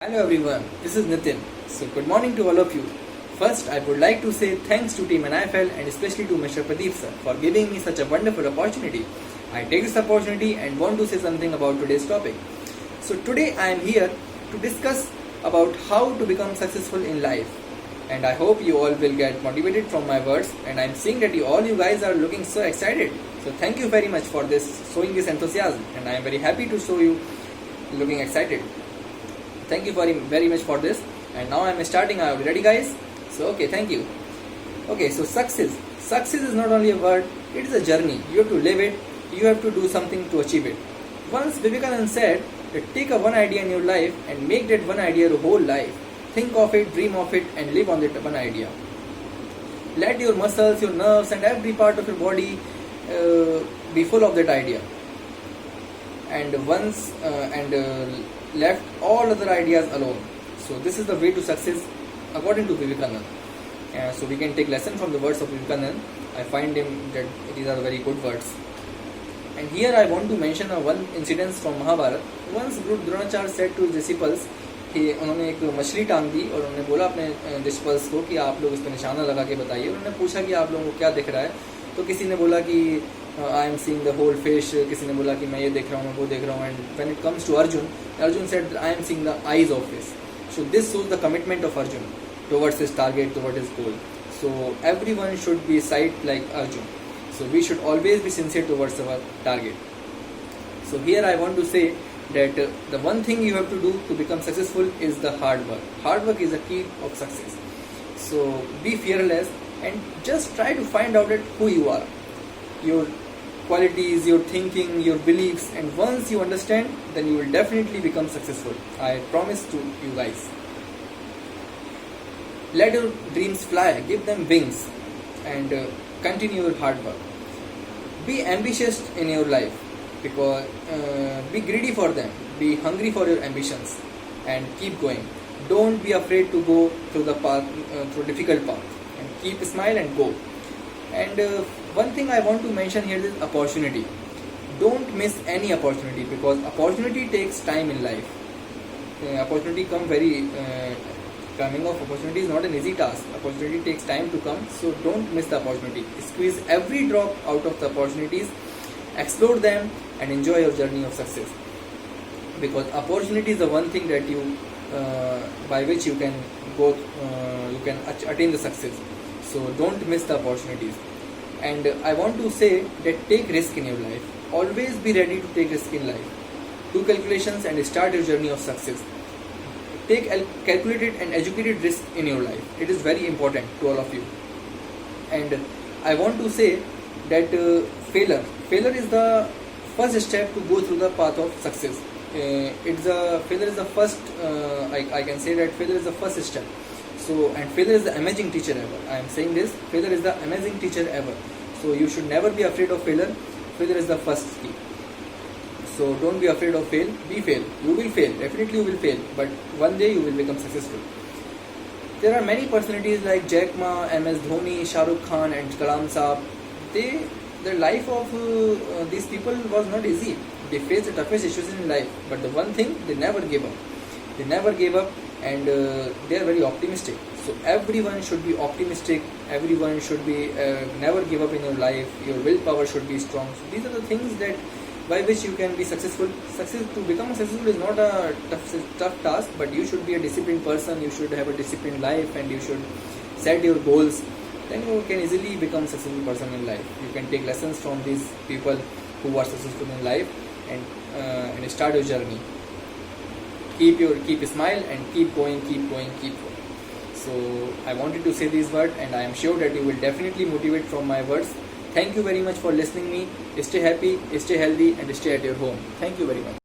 Hello everyone, this is Nitin. So good morning to all of you. First, I would like to say thanks to Team NFL and especially to Mr. Pradeep sir for giving me such a wonderful opportunity. I take this opportunity and want to say something about today's topic. So today I am here to discuss about how to become successful in life. And I hope you all will get motivated from my words, and I am seeing that all you guys are looking so excited. So thank you very much for showing this enthusiasm, and I am very happy to show you looking excited. Thank you very much for this. And now I'm starting. Are you ready, guys? So okay, thank you. Okay, so success is not only a word, it is a journey. You have to live it, you have to do something to achieve it. Once Vivekananda said that take a one idea in your life and make that one idea your whole life. Think of it, dream of it, and live on that one idea. Let your muscles, your nerves, and every part of your body be full of that idea. And left all other ideas alone. So this is the way to success according to Vivekananda. So we can take lesson from the words of Vivekananda. I find him that these are very good words. And here I want to mention one incident from Mahabharata. Once Guru Dronacharya said to his disciples कि उन्होंने एक मछली टांग दी और उन्होंने बोला अपने disperse को कि आप लोग इस पर निशाना लगा के बताइए. उन्होंने पूछा कि आप लोगों को क्या दिख रहा है. तो किसी ने बोला कि I am seeing the whole fish, किसी ने बोला कि मैं ये देख रहा हूँ, वो देख रहा हूँ. And when it comes to Arjun said I am seeing the eyes of fish. So this shows the commitment of Arjun towards his target, towards his goal. So everyone should be sight like Arjun. So we should always be sincere towards our target. So here I want to say that the one thing you have to do to become successful is the hard work. Hard work is the key of success. So be fearless and just try to find out who you are, your qualities, your thinking, your beliefs, and once you understand, then you will definitely become successful. I promise to you guys. Let your dreams fly, give them wings, and continue your hard work. Be ambitious in your life, because be greedy for them, be hungry for your ambitions, and keep going. Don't be afraid to go through the path, through difficult path, and keep smile and go. And one thing I want to mention here is opportunity. Don't miss any opportunity, because opportunity takes time in life. Opportunity come coming of opportunity is not an easy task. Opportunity takes time to come, so don't miss the opportunity. Squeeze every drop out of the opportunities, explore them, and enjoy your journey of success. Because opportunity is the one thing that you, by which you can go, you can attain the success. So don't miss the opportunities. And I want to say that take risk in your life. Always be ready to take risk in life. Do calculations and start your journey of success. Take calculated and educated risk in your life. It is very important to all of you. And I want to say that failure is the first step to go through the path of success. Failure is the first. I can say that failure is the first step. So, and failure is the amazing teacher ever. I am saying this. Failure is the amazing teacher ever. So you should never be afraid of failure. Failure is the first key. So don't be afraid of fail. Be fail. You will fail. Definitely you will fail. But one day you will become successful. There are many personalities like Jack Ma, MS Dhoni, Shah Rukh Khan, and Kalam Saab. The life of these people was not easy. They faced the toughest situations in life. But the one thing, they never gave up. They never gave up, and they are very optimistic. So everyone should be optimistic. Everyone should be never give up in your life. Your willpower should be strong. So these are the things that by which you can be successful. To become successful is not a tough task, but you should be a disciplined person. You should have a disciplined life, and you should set your goals. Then you can easily become a successful person in life. You can take lessons from these people who are successful in life, and start your journey. Keep a smile and keep going. So I wanted to say these words, and I am sure that you will definitely motivate from my words. Thank you very much for listening me. Stay happy, stay healthy, and stay at your home. Thank you very much.